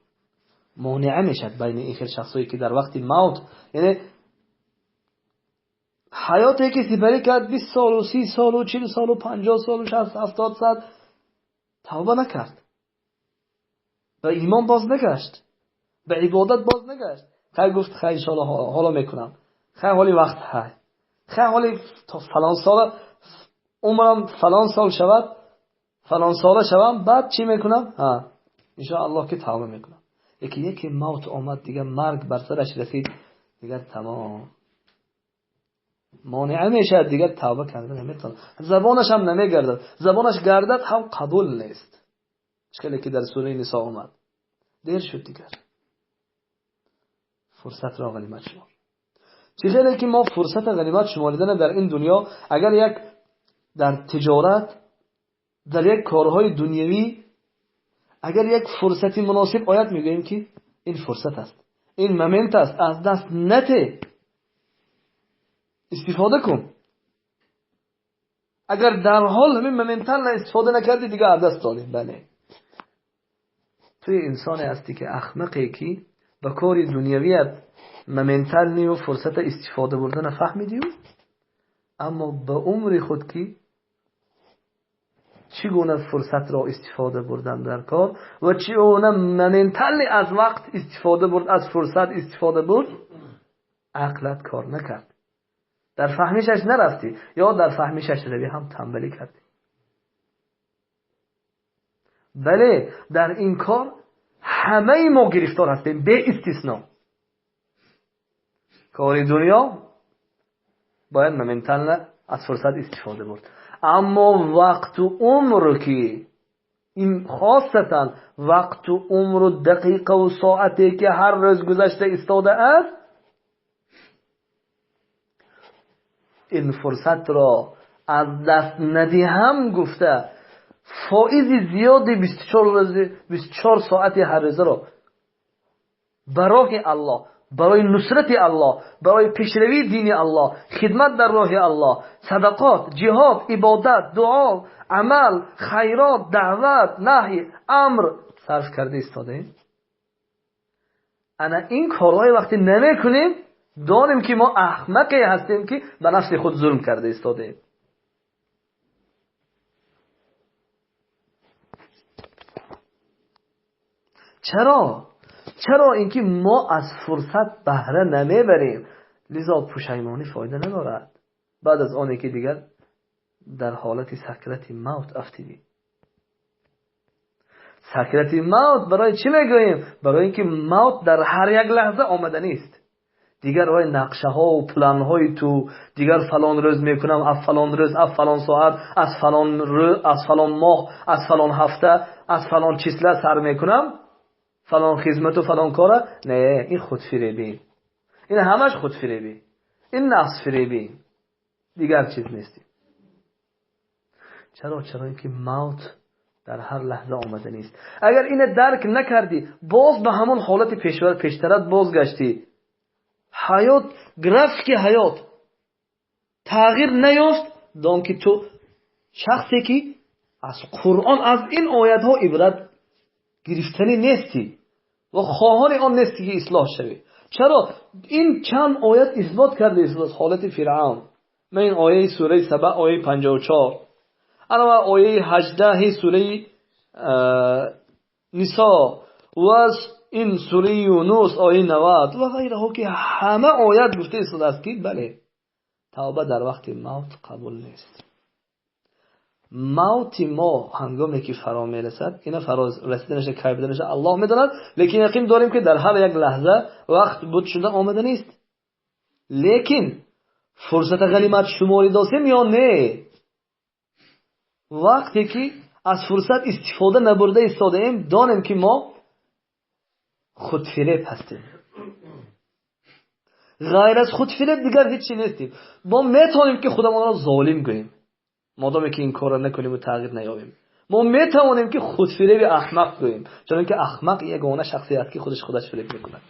مانعه میشد بین این شخصایی که در وقت موت، یعنی حیاتی که سپری کرد 20 سال و 30 سال و 40 سال و 50 سال و 60 70 سال توبه نکرد، به ایمان باز نگشت، به عبادت باز نگشت، خیلی گفت خیلی انشاءالله حالا میکنم، خیلی حالی وقت های، خیلی حالی تا فلان سال عمرم فلان سال شود، فلان ساله شوم، بعد چی میکنم؟ انشاءالله که توبه میکنم. یکی موت آمد دیگه، مرگ بر سرش رسید دیگه، تمام مانع میشه دیگه، توبه کردن نمیتونه، زبانش هم نمیگردد، زبانش گردد هم قبول نیست. اشکالی که در سوره نساء اومد، دیر شد دیگر، فرصت را غنیمت شمار. چیزی که ما فرصت غنیمت شماریدن در این دنیا، اگر یک در تجارت، در یک کارهای دنیوی اگر یک فرصتی مناسب آید، میگوییم که این فرصت است، این مومنت است، از دست نده، استفاده کن. اگر در حال همین مومنتال استفاده نکردی دیگه از دست دادی. بله، توی انسانی هستی که احمقی که با کار دنیویت مومنتال نیو فرصت استفاده بردن فهمیدی، اما به عمر خود که چگونه فرصت را استفاده بردن در کار و چگونه مومنتال از وقت استفاده برد، از فرصت استفاده برد، عقلت کار نکرد، در فهمیشش نرفتی، یا در فهمیشش روی هم تنبلی کردی. بله، در این کار همه ما گرفتار هستیم به استثناء. کار دنیا باید مومنتال از فرصت استفاده برد، اما وقت و عمر که این خاصتا وقت و عمر و دقیقه و ساعتی که هر روز گذشته استاده است، این فرصت را از دست ندی هم گفته فائز زیادی 24 ساعتی هر روز را برای الله، برای نصرت الله، برای پیشروی دین الله، خدمت در راه الله، صدقات، جهاد، عبادت، دعا، عمل، خیرات، دعوت، نهی، امر صرف کرده استاده ایم. انا این کارهای وقتی نمی کنیم دانیم که ما احمقی هستیم که به نفس خود ظلم کرده استاده ایم. چرا اینکه ما از فرصت بهره نمیبریم، لذا پشیمانی فایده ندارد. بعد از آنی که دیگر در حالت سکرت موت افتیدیم. سکرت موت برای چی میگوییم؟ برای اینکه موت در هر یک لحظه آمدنی است. دیگر روی نقشه ها و پلان های تو دیگر فلان روز میکنم، از فلان روز، از فلان ساعت، از فلان روز، از فلان ماه، از فلان هفته، از فلان چیسله سر میکنم، فلان خدمت و فلان کاره. نه، این خودفریبی، این همش خودفریبی، این نفس فریبی، دیگر چیز نیستی. چرا اینکه موت در هر لحظه آمده نیست. اگر این درک نکردی، باز به همون حالت پیشترت بازگشتی، حیات گرفت که حیات تغییر نیافت، دان که تو شخصی که از قرآن، از این آیات ها عبرت گرفتنی نیستی و خواهان آن نیستی که اصلاح شوی. چرا؟ این چند آیت اثبات کرده از حالت فرعون. من این آیه سوره سبع، آیه 54، انا آیه 18 سوره نساء و این سوره یونس آیه 90 و غیره ها که همه آیت گفته است که بله، توبه در وقت موت قبول نیست. موت ما هنگامی که فرا میرسد، اینا فرا رسیدنش کی بدنش الله میداند، لیکن یقین داریم که در هر یک لحظه وقت بود شده آمده نیست. لیکن فرصت غنیمت شماری داشتیم یا نه؟ وقتی که از فرصت استفاده نبرده ایستاده ایم دانیم که ما خودفریب هستیم. غیر از خودفریب دیگر هیچی نیستیم. ما میتونیم که خودمان را ظالم گوییم مادامی که این کار را نکنیم و تغییر نیابیم. ما میتوانیم که خودفریب احمق گوییم، چون که احمق یگانه شخصی است که خودش فریب میکند.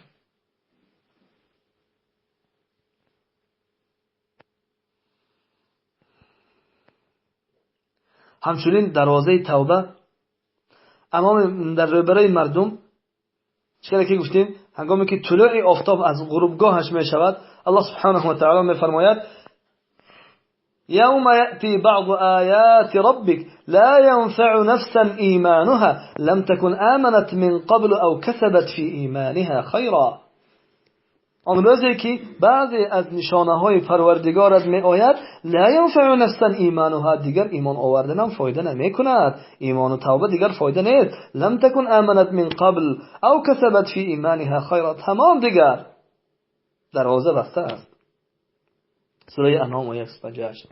همچنین دروازه توبه امام در روبروی مردم چقدر که گفتیم هنگامی که طلوع آفتاب از غروبگاهش می شود الله سبحانه و تعالی می فرماید يوم يأتي بعض آيات ربك لا ينفع نفسا إيمانها لم تكن آمنت من قبل أو كسبت في إيمانها خيرا. آن روزی که بعضی از نشانه های پروردگارت می آید لا ينفع نفسا ایمانها دیگر ایمان آوردنم فایده نمی کند. ایمان و توبه دیگر فایده نیست. لم تكن آمنت من قبل او کسبت فی ایمانها خیرا، تمام دیگر دروازه بسته است. سوره انعام آیه 58.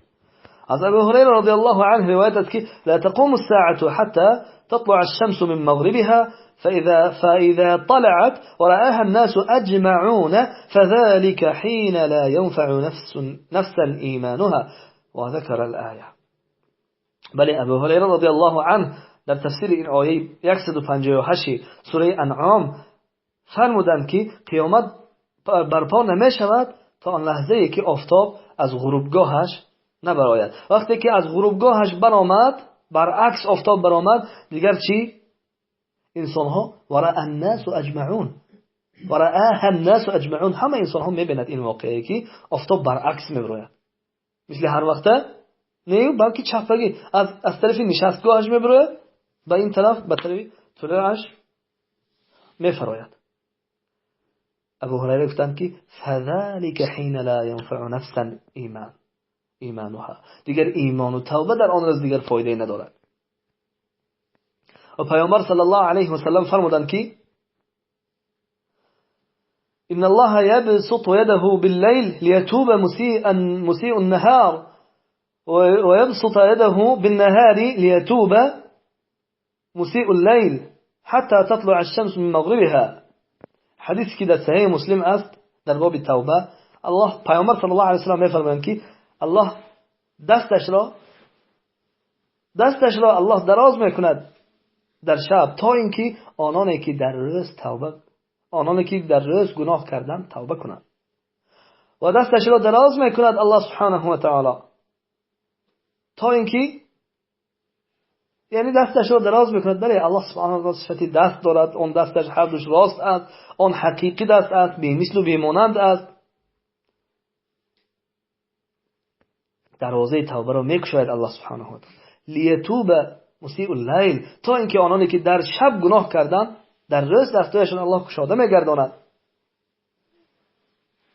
از ابو هریره رضی الله عنه روایت است که لا تقوم الساعة حتى تطلع الشمس من مغربها فإذا طلعت ورآها الناس أجمعون فذلك حين لا ينفع نفسا إيمانها وذكر الآية. بل أبو هريرة رضي الله عنه در تفسیر این آیه 158 سوره انعام فرمودند که قیامت برپا نمی شود تا آن لحظه ای که آفتاب از غروبگاهش نبراید. وقتی که از غروبگاهش برآمد برعکس آفتاب برآمد دیگر چی؟ انسان ها ورأى الناس اجمعون ورآها الناس اجمعون همه انسان ها میبیند این واقعه که آفتاب برعکس میبراید. مثل هر وقته نه بلکه چپگی از طرف نشستگاهش میبراید به این طرف به طرف طلوعش میفراید. ابو هریره گفتند که فذلك حين لا ينفع نفسا ایمانها دیگر ایمان و توبه در آن روز دیگر فایده ندارد. و پیامبر صلی الله علیه و سلم فرمودند که ان الله يبسط يده بالليل ليتوب مسيء النهار ويبسط يده بالنهار ليتوب مسيء الليل حتى تطلع الشمس من مغربها. حدیث که در صحیح مسلم است در باب توبه الله پیامبر صلی الله علیه و سلم میفرمایند که الله دستش را الله دراز میکند در شب تا اینکه آنانی که در روز گناه کردند توبه کنند و دستش را دراز میکند الله سبحانه و تعالی تا اینکه یعنی دستش را دراز میکند. بله الله سبحانه و تعالی صفتی دست دارد، اون دستش هر دوش راست است، اون حقیقی دست است، بی مثل و بی مانند است. دروازه توبه را میکشاید الله سبحانه و تعالی لیتوب مسیء اللیل تا اینکه آنانی که در شب گناه کردند در روز دستایشان الله گشاده میگرداند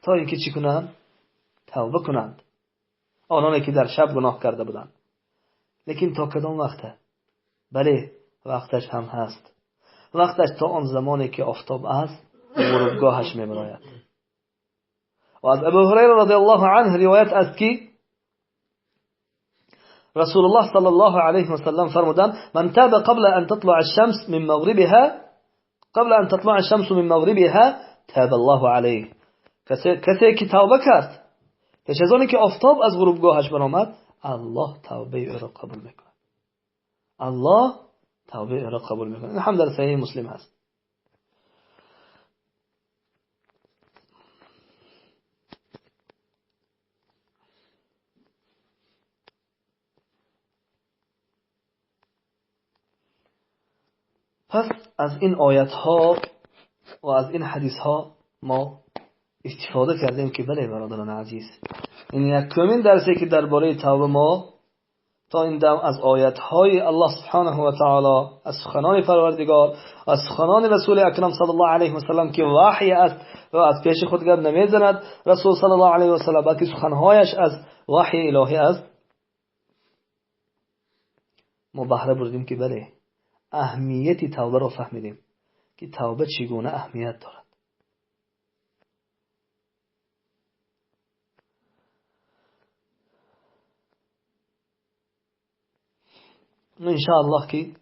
تا اینکه چی کنند؟ توبه کنند. آنانی که در شب گناه کرده بودند. لیکن تا کدام وقته؟ بله وقتش هم هست. وقتش تا آن زمانی که آفتاب است غروبگاهش میبراید. و از ابو هریره رضی الله عنه روایت است که رسول الله صلی الله علیه و سلم فرمودند من تاب قبل ان تطلع الشمس من مغربها تاب الله علیه. کسی که توبه کرد پیش از آنی که آفتاب از غروبگاهش برآمد الله توبه او را قبول میکند. الله توبه او را قبول میکند. این هم در صحیح مسلم هست. پس از این آیت ها و از این حدیث ها ما استفاده کردیم که بله برادران عزیز این یکمین درسی که درباره توبه ما تا این دم از آیت های الله سبحانه و تعالی از سخنان پروردگار از سخنان رسول اکرم صلی الله علیه و سلم که وحی است و از پیش خود گپ نمیزند رسول صلی الله علیه و سلم بلکه سخنهایش از وحی الهی است ما بهره بردیم که بله اهمیت توبه را فهمیدیم که توبه چگونه اهمیت دارد. انشاءالله که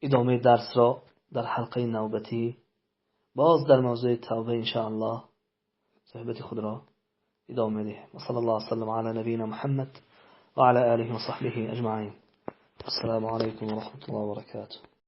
ادامه درس را در حلقه نوبتی باز در موضوع توبه انشاءالله صحبت خود را ادامه دهیم. و صلی الله وسلم علی نبینا محمد و علی آله و صحبه اجمعین. السلام علیکم و رحمت الله و برکاته.